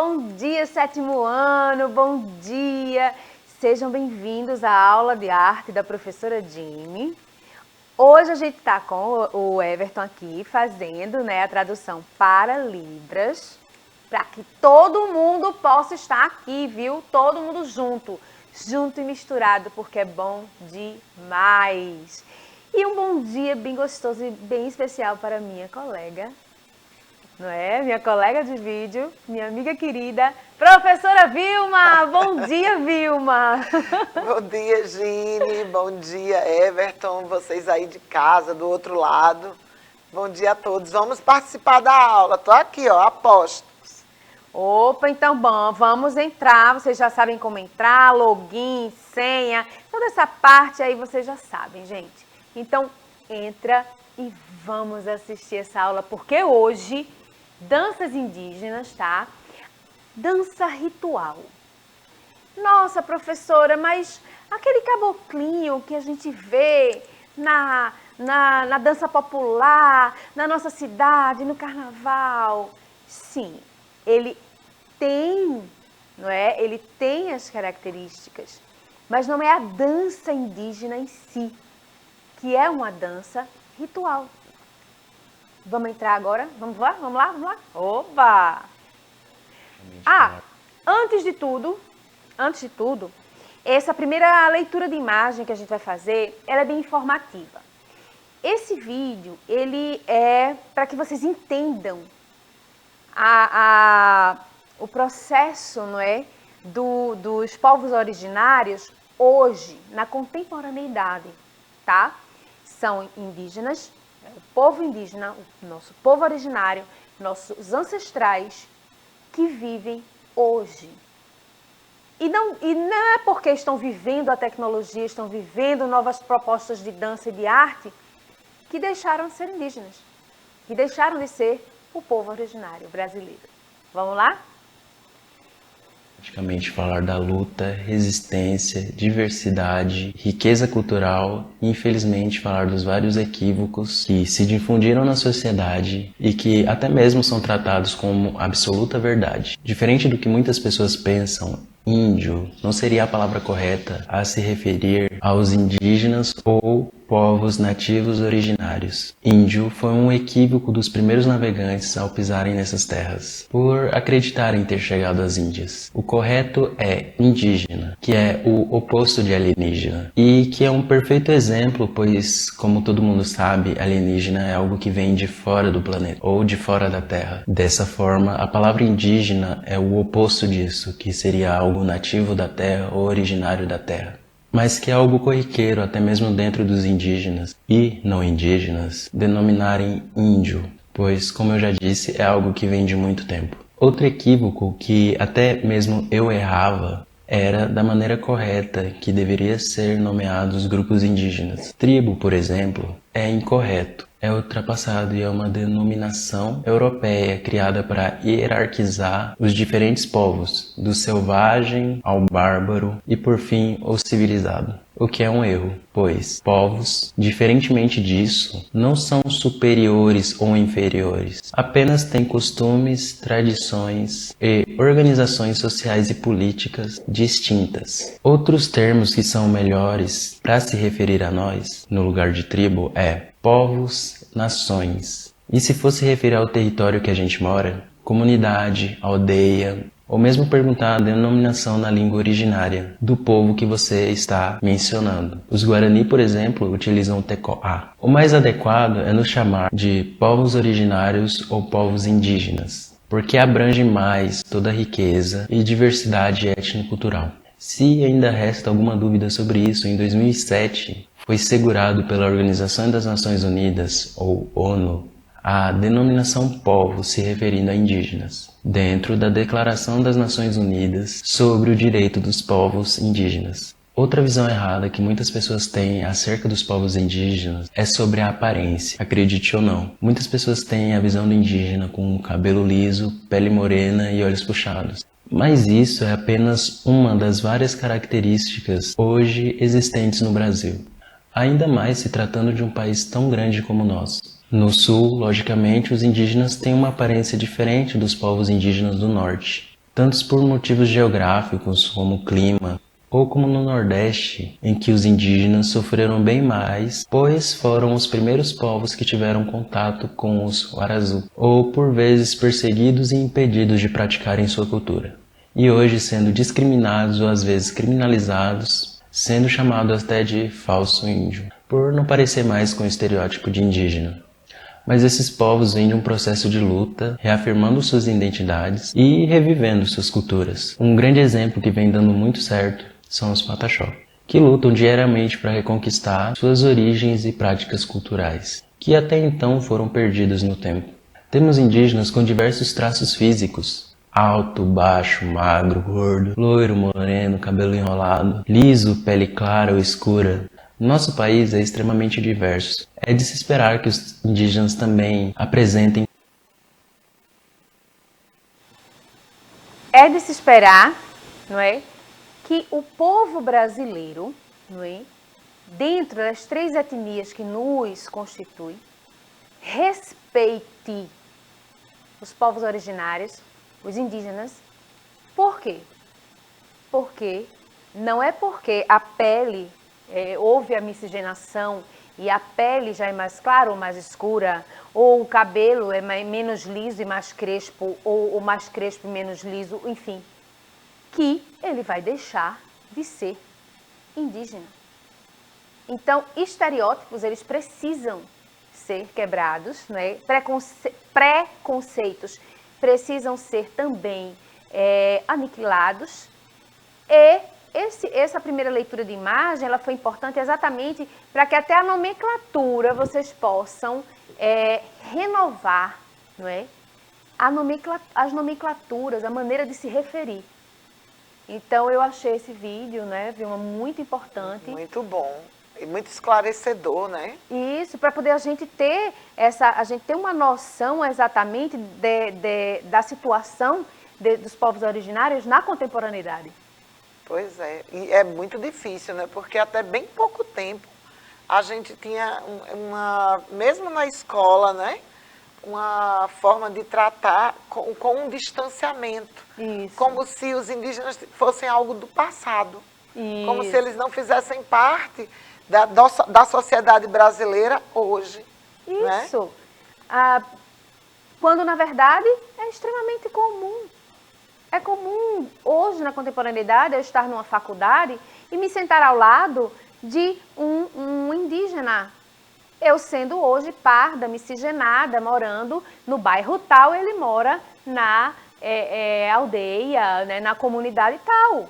Bom dia, sétimo ano, bom dia! Sejam bem-vindos à aula de arte da professora Jimmy. Hoje a gente está com o Everton aqui fazendo, a tradução para Libras, para que todo mundo possa estar aqui, viu? Todo mundo junto e misturado, porque é bom demais. E um bom dia bem gostoso e bem especial para minha colega, não é? Minha colega de vídeo, minha amiga querida, professora Vilma! Bom dia, Vilma! Bom dia, Gine. Bom dia, Everton. Vocês aí de casa, do outro lado. Bom dia a todos. Vamos participar da aula. Tô aqui, ó, apostos. Opa, então bom, vamos entrar. Vocês já sabem como entrar, login, senha, toda essa parte aí vocês já sabem, gente. Então, entra e vamos assistir essa aula, porque hoje, danças indígenas, tá? Dança ritual. Nossa, professora, mas aquele caboclinho que a gente vê na dança popular, na nossa cidade, no carnaval, sim, ele tem, não é? Ele tem as características, mas não é a dança indígena em si, que é uma dança ritual. Vamos entrar agora? Vamos lá? Vamos lá? Vamos lá? Oba! Antes de tudo, essa primeira leitura de imagem que a gente vai fazer, ela é bem informativa. Esse vídeo, ele é para que vocês entendam o processo, não é, dos povos originários hoje, na contemporaneidade, tá? São indígenas, o povo indígena, o nosso povo originário, nossos ancestrais que vivem hoje. E não é porque estão vivendo a tecnologia, estão vivendo novas propostas de dança e de arte, que deixaram de ser indígenas, que deixaram de ser o povo originário brasileiro. Vamos lá? Praticamente falar da luta, resistência, diversidade, riqueza cultural e, infelizmente, falar dos vários equívocos que se difundiram na sociedade e que até mesmo são tratados como absoluta verdade. Diferente do que muitas pessoas pensam, índio não seria a palavra correta a se referir aos indígenas ou povos nativos originários. Índio foi um equívoco dos primeiros navegantes ao pisarem nessas terras, por acreditarem ter chegado às Índias. O correto é indígena, que é o oposto de alienígena, e que é um perfeito exemplo, pois, como todo mundo sabe, alienígena é algo que vem de fora do planeta, ou de fora da Terra. Dessa forma, a palavra indígena é o oposto disso, que seria algo nativo da Terra ou originário da Terra, mas que é algo corriqueiro até mesmo dentro dos indígenas e não indígenas denominarem índio, pois, como eu já disse, é algo que vem de muito tempo. Outro equívoco que até mesmo eu errava era da maneira correta que deveria ser nomeados os grupos indígenas. Tribo, por exemplo, é incorreto. É ultrapassado e é uma denominação europeia criada para hierarquizar os diferentes povos, do selvagem ao bárbaro e, por fim, o civilizado. O que é um erro, pois povos, diferentemente disso, não são superiores ou inferiores, apenas têm costumes, tradições e organizações sociais e políticas distintas. Outros termos que são melhores para se referir a nós, no lugar de tribo, é povos, nações. E se fosse referir ao território que a gente mora, comunidade, aldeia, ou mesmo perguntar a denominação na língua originária do povo que você está mencionando. Os Guarani, por exemplo, utilizam o tecoá. O mais adequado é nos chamar de povos originários ou povos indígenas, porque abrange mais toda a riqueza e diversidade étnico-cultural. Se ainda resta alguma dúvida sobre isso, em 2007 foi segurado pela Organização das Nações Unidas, ou ONU, a denominação povo se referindo a indígenas, dentro da Declaração das Nações Unidas sobre o direito dos povos indígenas. Outra visão errada que muitas pessoas têm acerca dos povos indígenas é sobre a aparência, acredite ou não. Muitas pessoas têm a visão do indígena com cabelo liso, pele morena e olhos puxados. Mas isso é apenas uma das várias características hoje existentes no Brasil. Ainda mais se tratando de um país tão grande como o nosso. No sul, logicamente, os indígenas têm uma aparência diferente dos povos indígenas do norte. tanto por motivos geográficos como clima, ou como no Nordeste, em que os indígenas sofreram bem mais, pois foram os primeiros povos que tiveram contato com os Warazu, ou por vezes perseguidos e impedidos de praticarem sua cultura, e hoje sendo discriminados ou às vezes criminalizados, sendo chamados até de falso índio, por não parecer mais com o estereótipo de indígena. Mas esses povos vêm de um processo de luta, reafirmando suas identidades e revivendo suas culturas. Um grande exemplo que vem dando muito certo são os Pataxó, que lutam diariamente para reconquistar suas origens e práticas culturais, que até então foram perdidas no tempo. Temos indígenas com diversos traços físicos: alto, baixo, magro, gordo, loiro, moreno, cabelo enrolado, liso, pele clara ou escura. Nosso país é extremamente diverso. É de se esperar que os indígenas também apresentem. É de se esperar, não é, que o povo brasileiro, não é, dentro das 3 etnias que nos constituem, respeite os povos originários, os indígenas. Por quê? Porque não é porque a pele houve a miscigenação e a pele já é mais clara ou mais escura, ou o cabelo é menos liso e mais crespo, ou mais crespo e menos liso, enfim, que ele vai deixar de ser indígena. Então, estereótipos, eles precisam ser quebrados, né? Preconceitos precisam ser também aniquilados. E essa primeira leitura de imagem, ela foi importante exatamente para que até a nomenclatura vocês possam renovar, não é? As nomenclaturas, a maneira de se referir. Então, eu achei esse vídeo, né, muito importante. Muito bom. E muito esclarecedor, né? Isso, para poder a gente ter uma noção exatamente da situação dos povos originários na contemporaneidade. Pois é, e é muito difícil, né? Porque até bem pouco tempo a gente tinha mesmo na escola, né? Uma forma de tratar com um distanciamento. Isso. Como se os indígenas fossem algo do passado. Isso. Como se eles não fizessem parte da sociedade brasileira hoje. Isso. Né? Quando, na verdade, é extremamente comum. É comum, hoje, na contemporaneidade, eu estar numa faculdade e me sentar ao lado de um indígena. Eu sendo hoje parda, miscigenada, morando no bairro tal, ele mora na aldeia, né, na comunidade tal.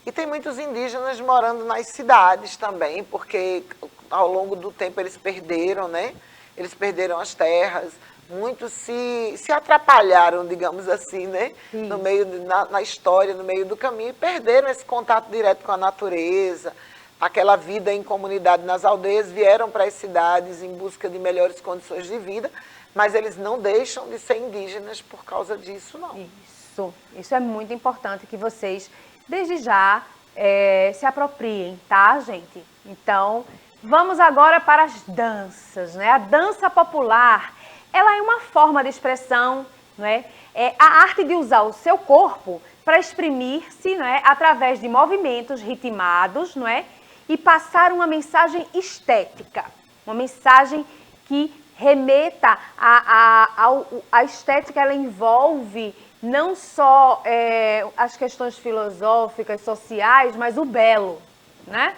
E tem muitos indígenas morando nas cidades também, porque ao longo do tempo eles perderam, né? Eles perderam as terras, muitos se atrapalharam, digamos assim, né? No meio, na história, no meio do caminho, e perderam esse contato direto com a natureza, aquela vida em comunidade nas aldeias, vieram para as cidades em busca de melhores condições de vida, mas eles não deixam de ser indígenas por causa disso, não. Isso é muito importante que vocês, desde já, se apropriem, tá, gente? Então, vamos agora para as danças, né? A dança popular, ela é uma forma de expressão, não é? É a arte de usar o seu corpo para exprimir-se, não é? Através de movimentos ritmados, não é? E passar uma mensagem estética, uma mensagem que remeta a estética. Ela envolve não só as questões filosóficas, sociais, mas o belo, né?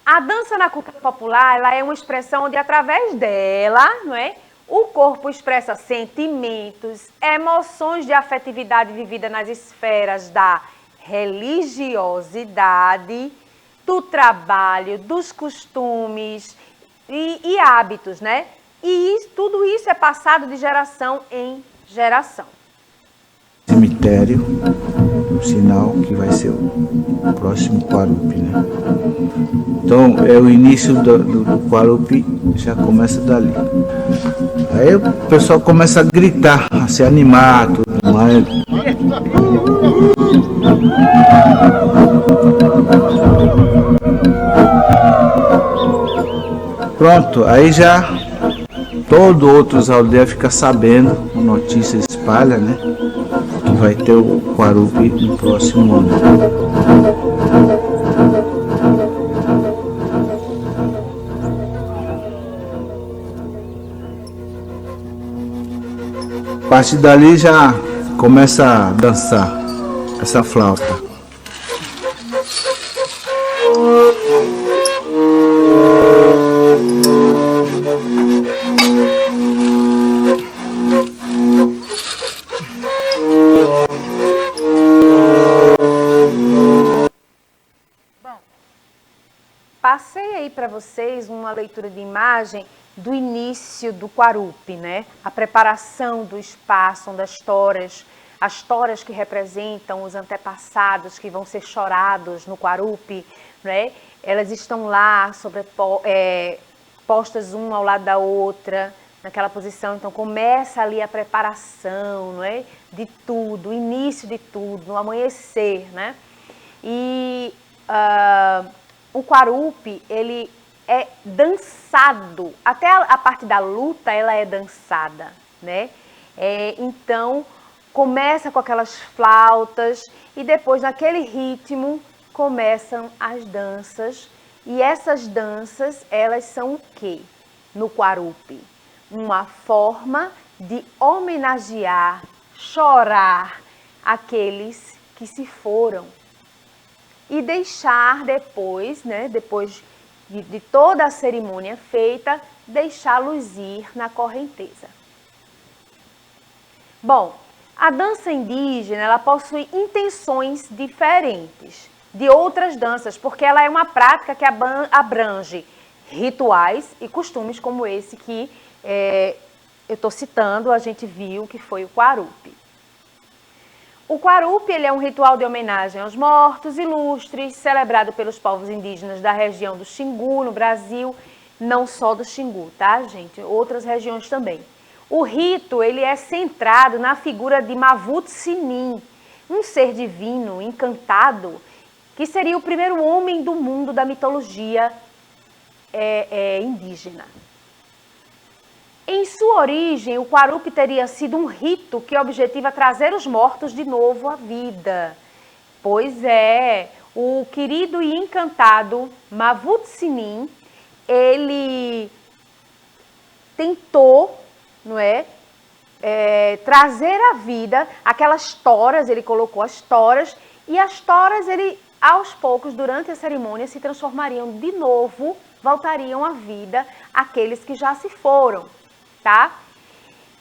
A dança na cultura popular, ela é uma expressão onde, através dela, não é? O corpo expressa sentimentos, emoções de afetividade vivida nas esferas da religiosidade, do trabalho, dos costumes e hábitos, né? E tudo isso é passado de geração em geração. Cemitério, um sinal que vai ser o próximo Quarupi, né? Então, o início do Quarupi já começa dali. Aí o pessoal começa a gritar, a se animar, tudo mais. Pronto, aí já todo outros aldeias fica sabendo, a notícia espalha, né? Que vai ter o Quarupi no próximo ano. A partir dali já começa a dançar essa flauta. Passei aí para vocês uma leitura de imagem do início do Quarupi, né? A preparação do espaço onde as toras que representam os antepassados que vão ser chorados no Quarupi, né? Elas estão lá postas uma ao lado da outra, naquela posição. Então começa ali a preparação, não é? De tudo, o início de tudo, no amanhecer, né? E o Quarupi, ele é dançado, até a parte da luta ela é dançada, né? Então, começa com aquelas flautas e depois naquele ritmo começam as danças. E essas danças, elas são o quê? No Quarupi? Uma forma de homenagear, chorar aqueles que se foram. E deixar depois, né, depois de toda a cerimônia feita, deixá-los ir na correnteza. Bom, a dança indígena, ela possui intenções diferentes de outras danças, porque ela é uma prática que abrange rituais e costumes como esse que eu estou citando, a gente viu que foi o Quarupi. O Quarupi, ele é um ritual de homenagem aos mortos ilustres, celebrado pelos povos indígenas da região do Xingu, no Brasil, não só do Xingu, tá, gente? Outras regiões também. O rito, ele é centrado na figura de Mavut Sinim, um ser divino, encantado, que seria o primeiro homem do mundo da mitologia indígena. Em sua origem, o Quarupi teria sido um rito que objetiva trazer os mortos de novo à vida. Pois é, o querido e encantado Mavut Sinim, ele tentou, não é, trazer à vida aquelas toras, ele colocou as toras, e as toras, ele, aos poucos, durante a cerimônia, se transformariam de novo, voltariam à vida aqueles que já se foram. Tá?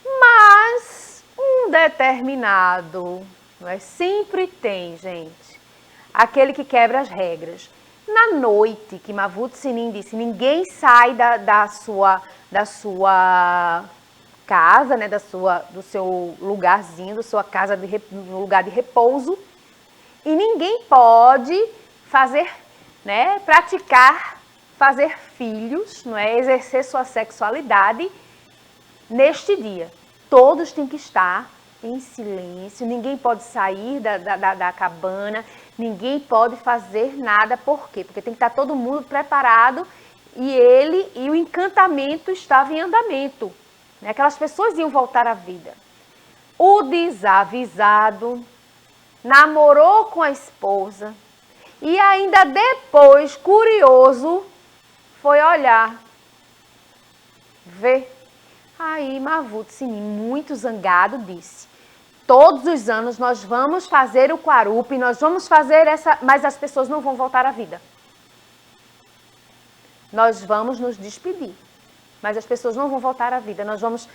Mas um determinado, não é? Sempre tem, gente, aquele que quebra as regras. Na noite que Mavut Sinim disse, ninguém sai da sua casa, né? Do seu lugarzinho, da sua casa, no lugar de repouso, e ninguém pode fazer, né? Fazer filhos, não é? Exercer sua sexualidade. Neste dia, todos têm que estar em silêncio, ninguém pode sair da cabana, ninguém pode fazer nada. Por quê? Porque tem que estar todo mundo preparado e o encantamento estava em andamento. Né? Aquelas pessoas iam voltar à vida. O desavisado namorou com a esposa e ainda depois, curioso, foi olhar, ver. Aí Mavut Sinim, muito zangado, disse, todos os anos nós vamos fazer o Quarupi, nós vamos fazer mas as pessoas não vão voltar à vida. Nós vamos nos despedir, mas as pessoas não vão voltar à vida. Nós vamos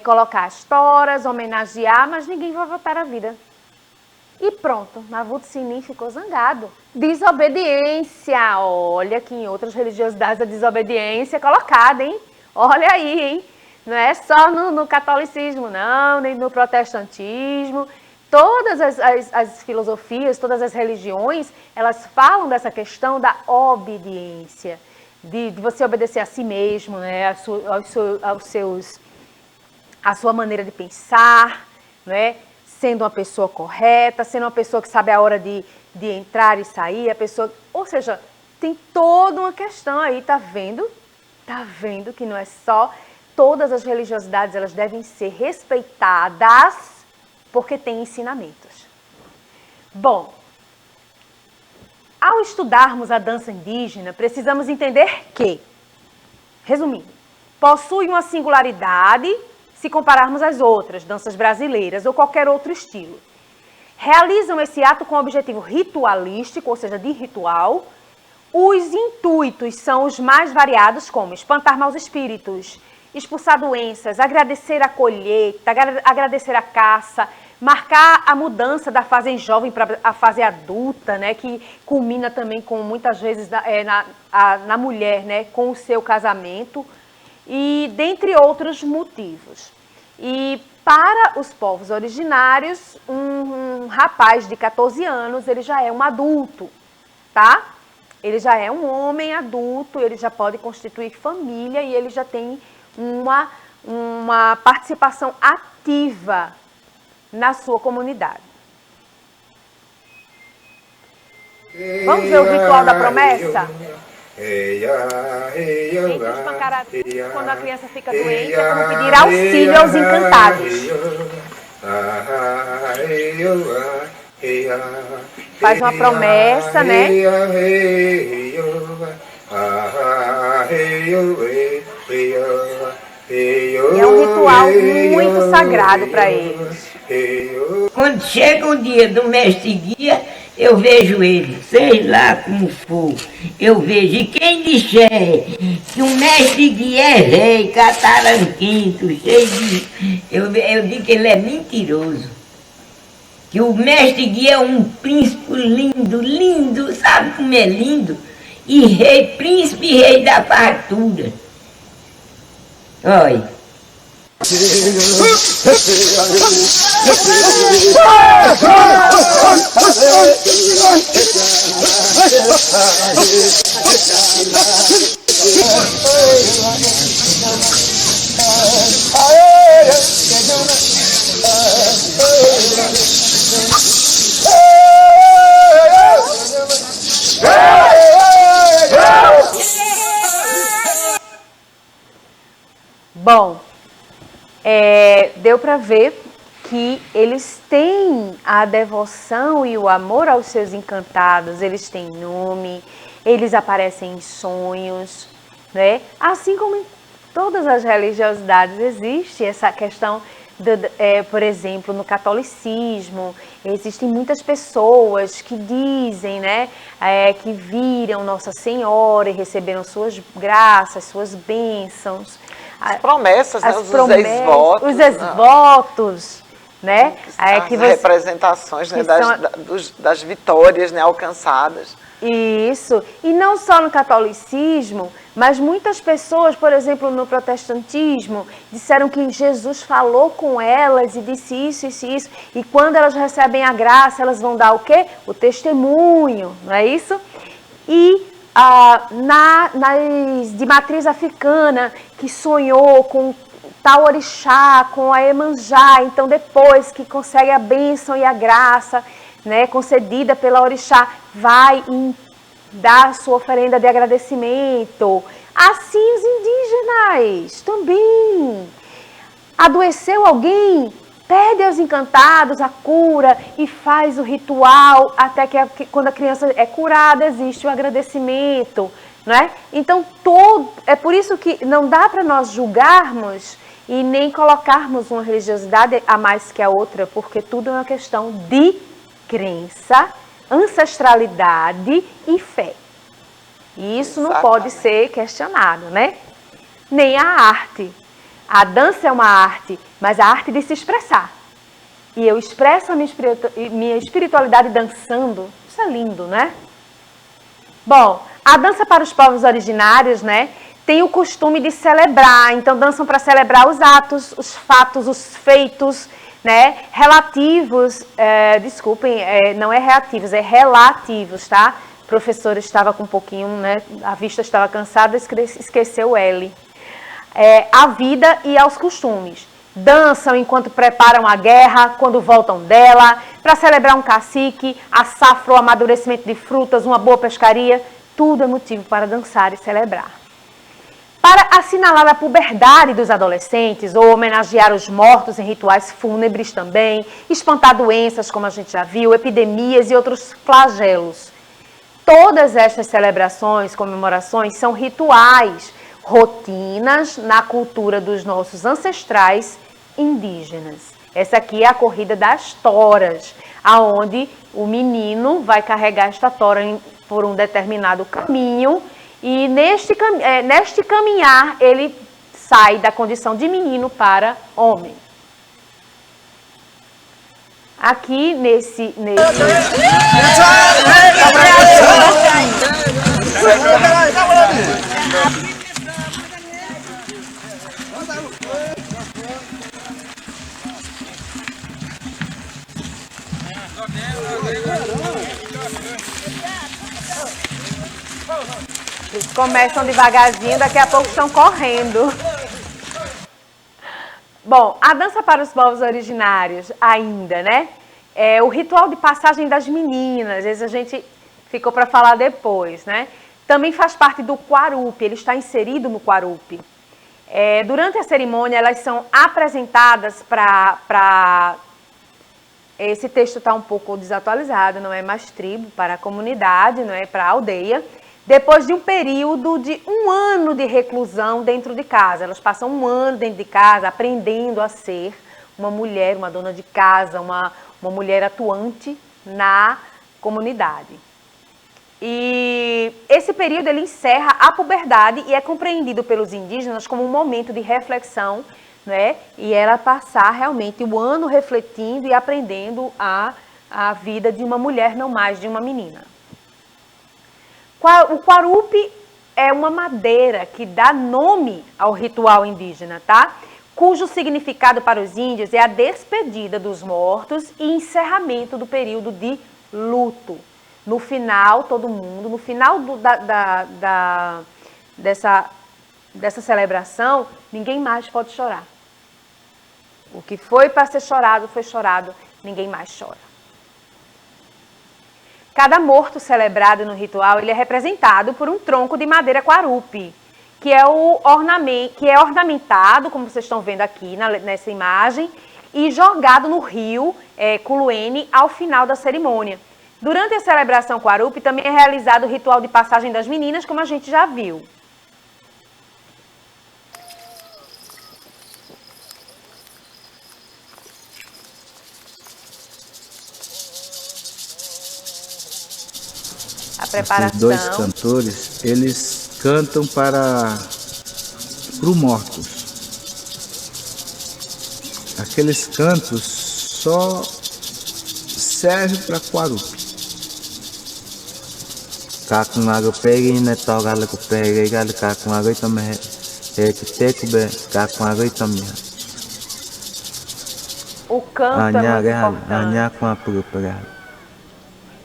colocar as toras, homenagear, mas ninguém vai voltar à vida. E pronto, Mavut Sinim ficou zangado. Desobediência, olha que em outras religiosidades a desobediência é colocada, hein? Olha aí, hein? Não é só no catolicismo, não, nem no protestantismo. Todas as filosofias, todas as religiões, elas falam dessa questão da obediência, de você obedecer a si mesmo, né, a sua maneira de pensar, né, sendo uma pessoa correta, sendo uma pessoa que sabe a hora de entrar e sair, ou seja, tem toda uma questão aí, tá vendo? Tá vendo que não é só... Todas as religiosidades, elas devem ser respeitadas, porque tem ensinamentos. Bom, ao estudarmos a dança indígena, precisamos entender que, resumindo, possui uma singularidade se compararmos às outras danças brasileiras ou qualquer outro estilo. Realizam esse ato com objetivo ritualístico, ou seja, de ritual. Os intuitos são os mais variados, como espantar maus espíritos, expulsar doenças, agradecer a colheita, agradecer a caça, marcar a mudança da fase jovem para a fase adulta, né, que culmina também com, muitas vezes, na mulher, né, com o seu casamento, e dentre outros motivos. E para os povos originários, um rapaz de 14 anos, ele já é um adulto, tá? Ele já é um homem adulto, ele já pode constituir família e ele já tem uma participação ativa na sua comunidade. Vamos ver o ritual da promessa? Entre os pancaratus, quando a criança fica doente, é como pedir auxílio aos encantados. Faz uma promessa, né? E é um ritual muito sagrado para eles. Quando chega o dia do mestre guia, eu vejo ele, sei lá como for, eu vejo. E quem disser que o mestre guia é rei, cataranquento, cheio de... Eu digo que ele é mentiroso. Que o mestre guia é um príncipe lindo, lindo, sabe como é lindo? E rei, príncipe e rei da fartura. Olha. Bom, deu para ver que eles têm a devoção e o amor aos seus encantados, eles têm nome, eles aparecem em sonhos, né? Assim como em todas as religiosidades existe essa questão, por exemplo, no catolicismo, existem muitas pessoas que dizem, né, que viram Nossa Senhora e receberam suas graças, suas bênçãos. As promessas, né? Os ex-votos. Os ex-votos, né? As representações, né, das vitórias, né, alcançadas. Isso. E não só no catolicismo, mas muitas pessoas, por exemplo, no protestantismo, disseram que Jesus falou com elas e disse isso, isso e isso. E quando elas recebem a graça, elas vão dar o quê? O testemunho, não é isso? E de matriz africana, que sonhou com tal orixá, com a Iemanjá, então depois que consegue a bênção e a graça, né, concedida pela orixá, vai dar sua oferenda de agradecimento. Assim os indígenas também. Adoeceu alguém, pede aos encantados a cura e faz o ritual até que quando a criança é curada existe o agradecimento, né? Então é por isso que não dá para nós julgarmos e nem colocarmos uma religiosidade a mais que a outra, porque tudo é uma questão de crença, ancestralidade e fé. E isso não pode ser questionado, né? Nem a arte. A dança é uma arte, mas a arte de se expressar. E eu expresso a minha espiritualidade dançando. Isso é lindo, né? Bom, a dança para os povos originários, né, tem o costume de celebrar. Então, dançam para celebrar os atos, os fatos, os feitos, né, relativos, não é reativos, é relativos, tá? O professor estava com um pouquinho, né, a vista estava cansada, esqueceu o L. À vida e aos costumes. Dançam enquanto preparam a guerra, quando voltam dela, para celebrar um cacique, a safra, o amadurecimento de frutas, uma boa pescaria. Tudo é motivo para dançar e celebrar. Para assinalar a puberdade dos adolescentes ou homenagear os mortos em rituais fúnebres também, espantar doenças, como a gente já viu, epidemias e outros flagelos. Todas estas celebrações, comemorações, são rituais, rotinas na cultura dos nossos ancestrais indígenas. Essa aqui é a corrida das toras, aonde o menino vai carregar esta tora por um determinado caminho e neste caminhar ele sai da condição de menino para homem. Aqui nesse eles começam devagarzinho, daqui a pouco estão correndo. Bom, a dança para os povos originários ainda, né? É o ritual de passagem das meninas, às vezes a gente ficou para falar depois, né? Também faz parte do Quarupi, ele está inserido no Quarupi. Durante a cerimônia, elas são apresentadas para... Esse texto está um pouco desatualizado, não é mais tribo, para a comunidade, não é para a aldeia. Depois de um período de 1 ano de reclusão dentro de casa. Elas passam 1 ano dentro de casa aprendendo a ser uma mulher, uma dona de casa, uma mulher atuante na comunidade. E esse período ele encerra a puberdade e é compreendido pelos indígenas como um momento de reflexão, né? E ela passar realmente o ano refletindo e aprendendo a vida de uma mulher, não mais de uma menina. O Quarupi é uma madeira que dá nome ao ritual indígena, tá? Cujo significado para os índios é a despedida dos mortos e encerramento do período de luto. No final, todo mundo, no final dessa celebração, ninguém mais pode chorar. O que foi para ser chorado, foi chorado, ninguém mais chora. Cada morto celebrado no ritual ele é representado por um tronco de madeira quarupi, que é ornamentado, como vocês estão vendo aqui nessa imagem, e jogado no rio Culuene ao final da cerimônia. Durante a celebração quarupi também é realizado o ritual de passagem das meninas, como a gente já viu. A preparação. Esses 2 cantores, eles cantam para o mortos. Aqueles cantos só servem para Quarupi. Kakungago pegi ne togal ko pegi gal kakungago também é que tekbe kakungago também. O canto é muito importante. Anya com a pega.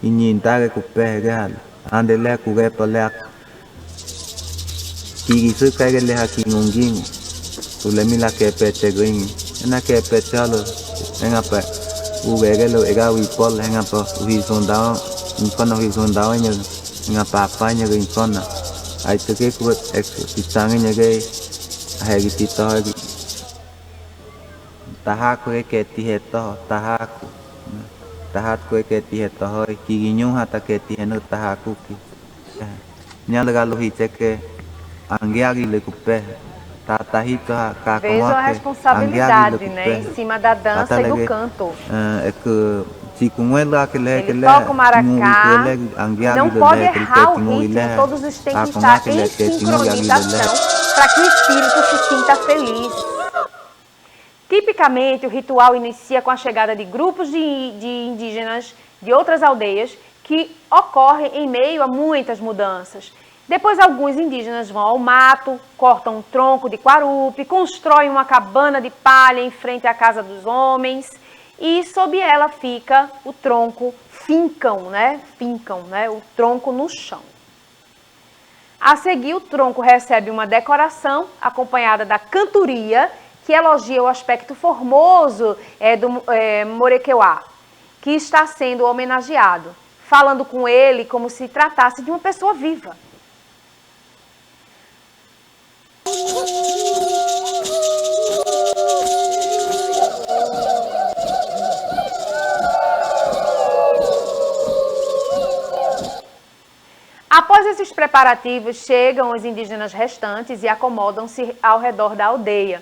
E nindaga ko pega andele ko ge pele. Kigi su pega le hakingunging. Ulemila ke pete going. Na ke pete alo engapa ugegelo egawi pol engapa uhizondao inkono uhizondao nya ngapa apanya ge inkona ai teke ko pitsange nya ge hagi tito hagi tahaku ke tiheto tahaku tahaku ke tiheto hoi kiginyu hata ke tihenu tahaku ki nya legalo hiteke angiagi le kupe. Vejo a responsabilidade, né, em cima da dança e do canto. Ele toca o maracá, não pode errar o ritmo, todos os têm que estar em sincronização para que o espírito se sinta feliz. Tipicamente, o ritual inicia com a chegada de grupos de indígenas de outras aldeias que ocorrem em meio a muitas mudanças. Depois, alguns indígenas vão ao mato, cortam um tronco de quarupi, constroem uma cabana de palha em frente à casa dos homens e sob ela fica o tronco, fincam, né, o tronco no chão. A seguir, o tronco recebe uma decoração acompanhada da cantoria, que elogia o aspecto formoso do Morequeuá, que está sendo homenageado, falando com ele como se tratasse de uma pessoa viva. Após esses preparativos, chegam os indígenas restantes e acomodam-se ao redor da aldeia.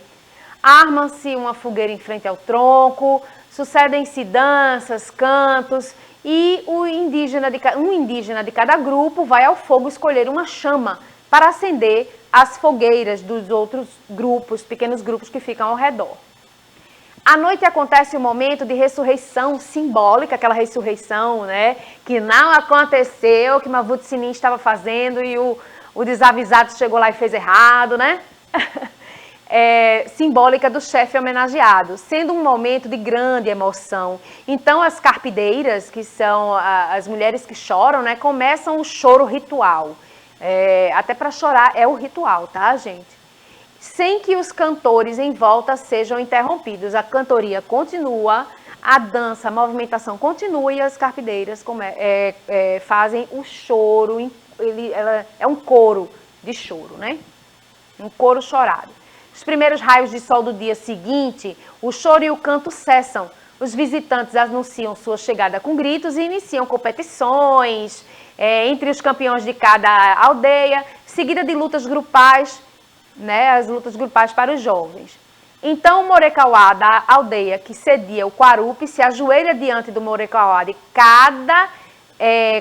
Armam-se uma fogueira em frente ao tronco, sucedem-se danças, cantos e um indígena de cada grupo vai ao fogo escolher uma chama para acender as fogueiras dos outros grupos, pequenos grupos que ficam ao redor. À noite acontece o momento de ressurreição simbólica, aquela ressurreição, né, que não aconteceu, que Mavut Sinim estava fazendo e o desavisado chegou lá e fez errado, né? Simbólica do chefe homenageado, sendo um momento de grande emoção. Então as carpideiras, que são as mulheres que choram, né, começam o choro ritual. Até para chorar é o ritual, tá, gente? Sem que os cantores em volta sejam interrompidos. A cantoria continua, a dança, a movimentação continua e as carpideiras fazem o choro. É um coro de choro, né? Um coro chorado. Os primeiros raios de sol do dia seguinte, o choro e o canto cessam. Os visitantes anunciam sua chegada com gritos e iniciam competições entre os campeões de cada aldeia, seguida de lutas grupais, né, as lutas grupais para os jovens. Então o Morecauá da aldeia que cedia o Quarupi se ajoelha diante do Morecauá de cada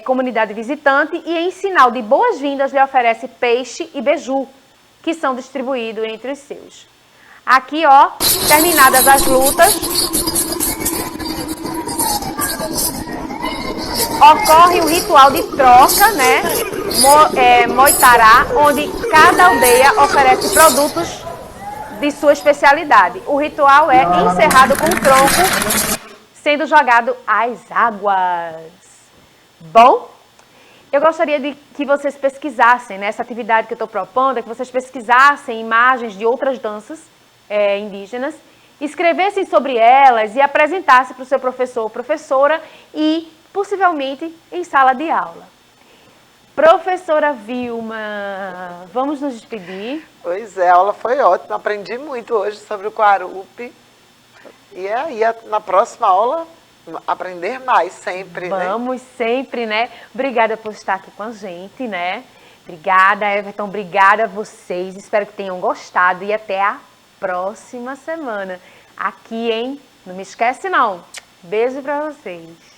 comunidade visitante e em sinal de boas-vindas lhe oferece peixe e beiju, que são distribuídos entre os seus. Aqui, ó, terminadas as lutas, ocorre o ritual de troca, né, Moitará, onde cada aldeia oferece produtos de sua especialidade. O ritual é encerrado com o tronco sendo jogado às águas. Bom, eu gostaria de que vocês pesquisassem, nessa atividade que eu estou propondo, é que vocês pesquisassem imagens de outras danças indígenas, escrevessem sobre elas e apresentassem para o seu professor ou professora e, possivelmente, em sala de aula. Professora Vilma, vamos nos despedir? Pois é, a aula foi ótima, aprendi muito hoje sobre o Quarupi. E aí, na próxima aula, aprender mais sempre, né? Vamos sempre, né? Obrigada por estar aqui com a gente, né? Obrigada, Everton, obrigada a vocês. Espero que tenham gostado e até a próxima semana. Aqui, hein? Não me esquece, não. Beijo pra vocês.